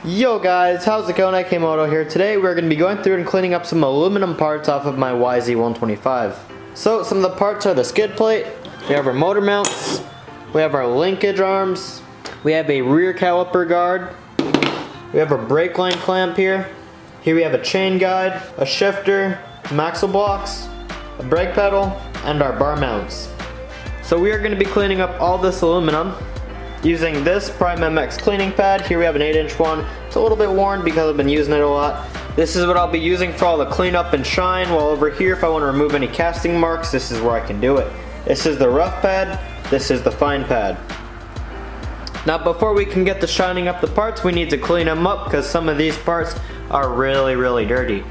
Yo guys, how's it going? Yamaha here. Today we're going to be going through and cleaning up some aluminum parts off of my YZ125. So some of the parts are the skid plate, we have our motor mounts, we have our linkage arms, we have a rear caliper guard, we have a brake line clamp here. Here we have a chain guide, a shifter, some axle blocks, a brake pedal, and our bar mounts. So we are going to be cleaning up all this aluminum using this Prime MX cleaning pad. Here we have an 8-inch one. It's a little bit worn because I've been using it a lot. This is what I'll be using for all the cleanup and shine, while over here if I want to remove any casting marks, this is where I can do it. This is the rough pad, this is the fine pad. Now before we can get to shining up the parts, we need to clean them up because some of these parts are really dirty.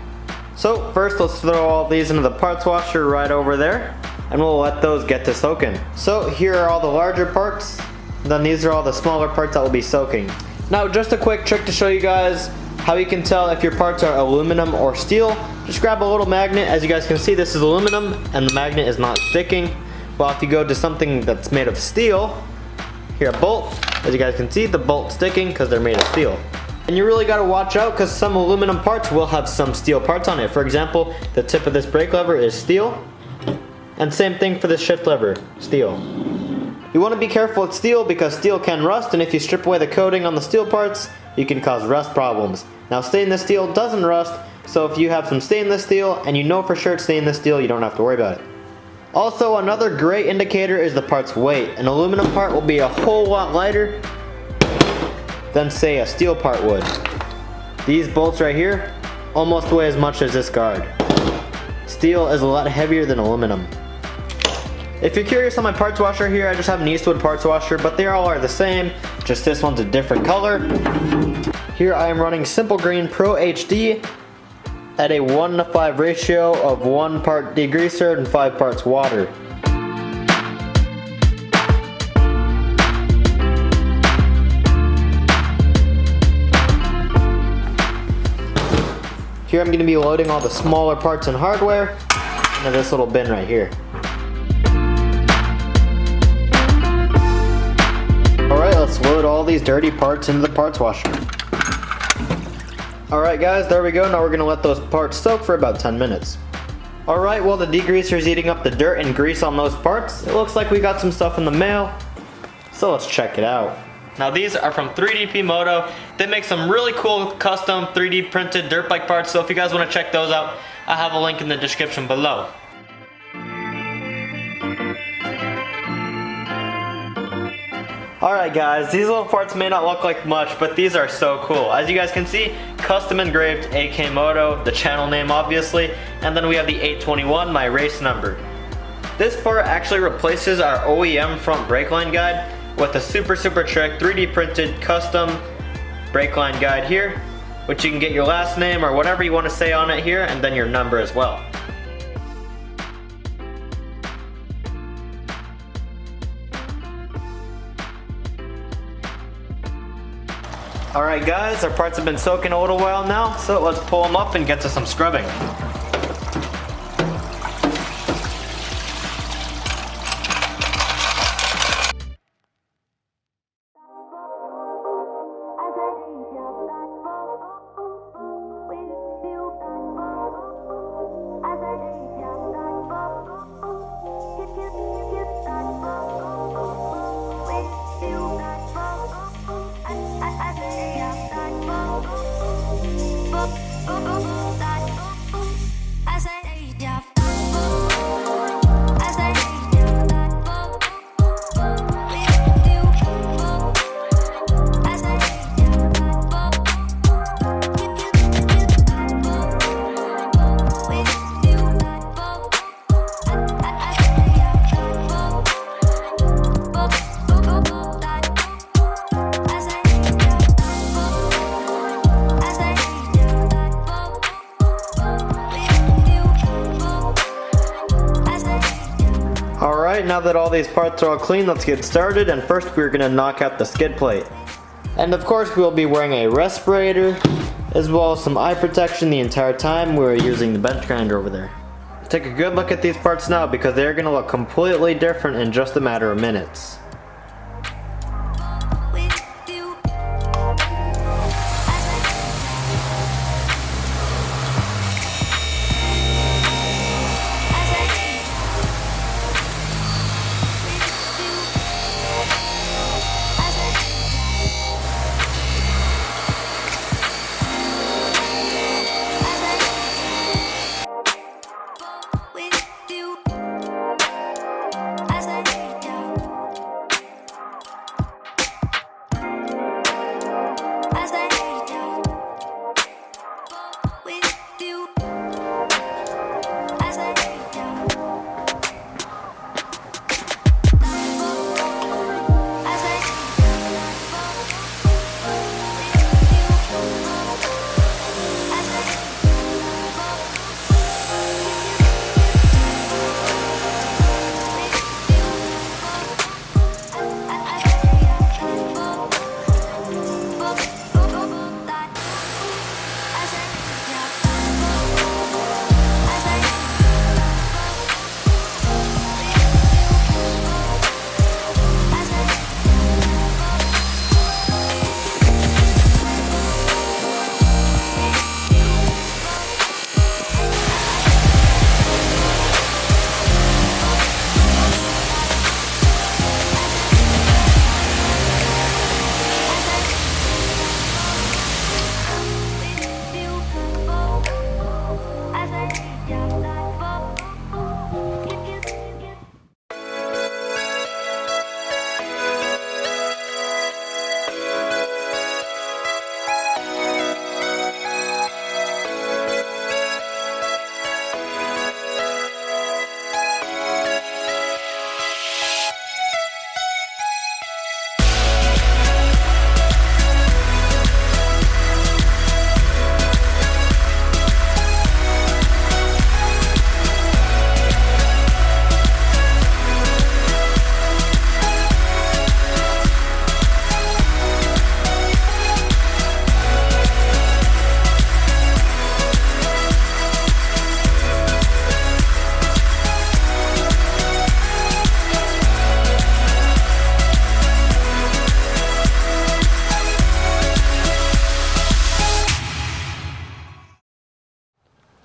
So first let's throw all these into the parts washer right over there, and we'll let those get to soaking. So here are all the larger parts. Then these are all the smaller parts that will be soaking. Now just a quick trick to show you guys how you can tell if your parts are aluminum or steel. Just grab a little magnet. As you guys can see, this is aluminum and the magnet is not sticking. While if you go to something that's made of steel, here a bolt, as you guys can see, the bolt's sticking because they're made of steel. And you really got to watch out because some aluminum parts will have some steel parts on it. For example, the tip of this brake lever is steel, and same thing for the shift lever, steel. You want to be careful with steel because steel can rust, and if you strip away the coating on the steel parts, you can cause rust problems. Now stainless steel doesn't rust, so if you have some stainless steel and you know for sure it's stainless steel, you don't have to worry about it. Also, another great indicator is the part's weight. An aluminum part will be a whole lot lighter than say a steel part would. These bolts right here almost weigh as much as this guard. Steel is a lot heavier than aluminum. If you're curious on my parts washer here, I just have an Eastwood parts washer, but they all are the same, just this one's a different color. Here I am running Simple Green Pro HD at a 1:5 ratio of 1 part degreaser and 5 parts water. Here I'm going to be loading all the smaller parts and hardware into this little bin right here. Alright, let's load all these dirty parts into the parts washer. Alright guys, there we go. Now we're going to let those parts soak for about 10 minutes. Alright, well the degreaser is eating up the dirt and grease on those parts. It looks like we got some stuff in the mail, so let's check it out. Now these are from 3DP Moto. They make some really cool custom 3D printed dirt bike parts, so if you guys want to check those out, I have a link in the description below. Alright guys, these little parts may not look like much, but these are so cool. As you guys can see, custom engraved AK Moto, the channel name obviously, and then we have the 821, my race number. This part actually replaces our OEM front brake line guide with a super trick 3D printed custom brake line guide here, which you can get your last name or whatever you want to say on it here, and then your number as well. Alright guys, our parts have been soaking a little while now, so let's pull them up and get to some scrubbing. Alright, now that all these parts are all clean, let's get started, and first we're going to knock out the skid plate. And of course we'll be wearing a respirator, as well as some eye protection the entire time we're using the bench grinder over there. Take a good look at these parts now because they're going to look completely different in just a matter of minutes.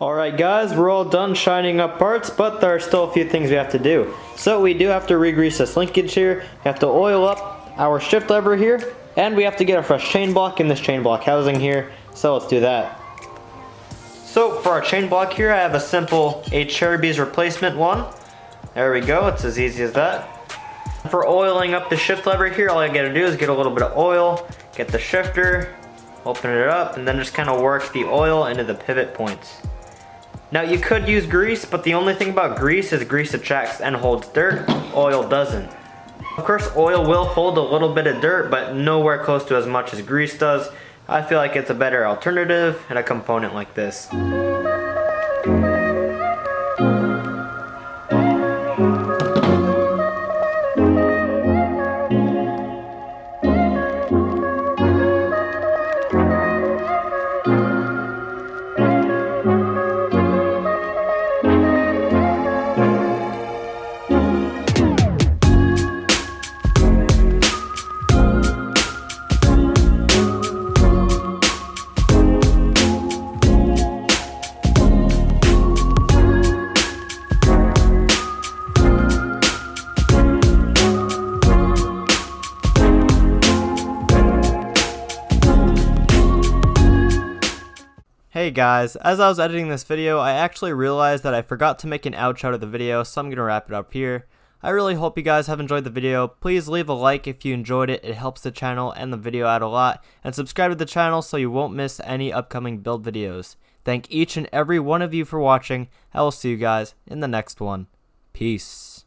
Alright guys, we're all done shining up parts, but there are still a few things we have to do. So we do have to re-grease this linkage here, we have to oil up our shift lever here, and we have to get a fresh chain block in this chain block housing here, so let's do that. So for our chain block here, I have a simple HRB's replacement one. There we go, it's as easy as that. For oiling up the shift lever here, all I gotta do is get a little bit of oil, get the shifter, open it up, and then just kind of work the oil into the pivot points. Now you could use grease, but the only thing about grease is grease attracts and holds dirt, oil doesn't. Of course oil will hold a little bit of dirt, but nowhere close to as much as grease does. I feel like it's a better alternative in a component like this. Hey guys, as I was editing this video, I actually realized that I forgot to make an outro to the video, so I'm going to wrap it up here. I really hope you guys have enjoyed the video. Please leave a like if you enjoyed it, it helps the channel and the video out a lot, and subscribe to the channel so you won't miss any upcoming build videos. Thank each and every one of you for watching. I will see you guys in the next one. Peace.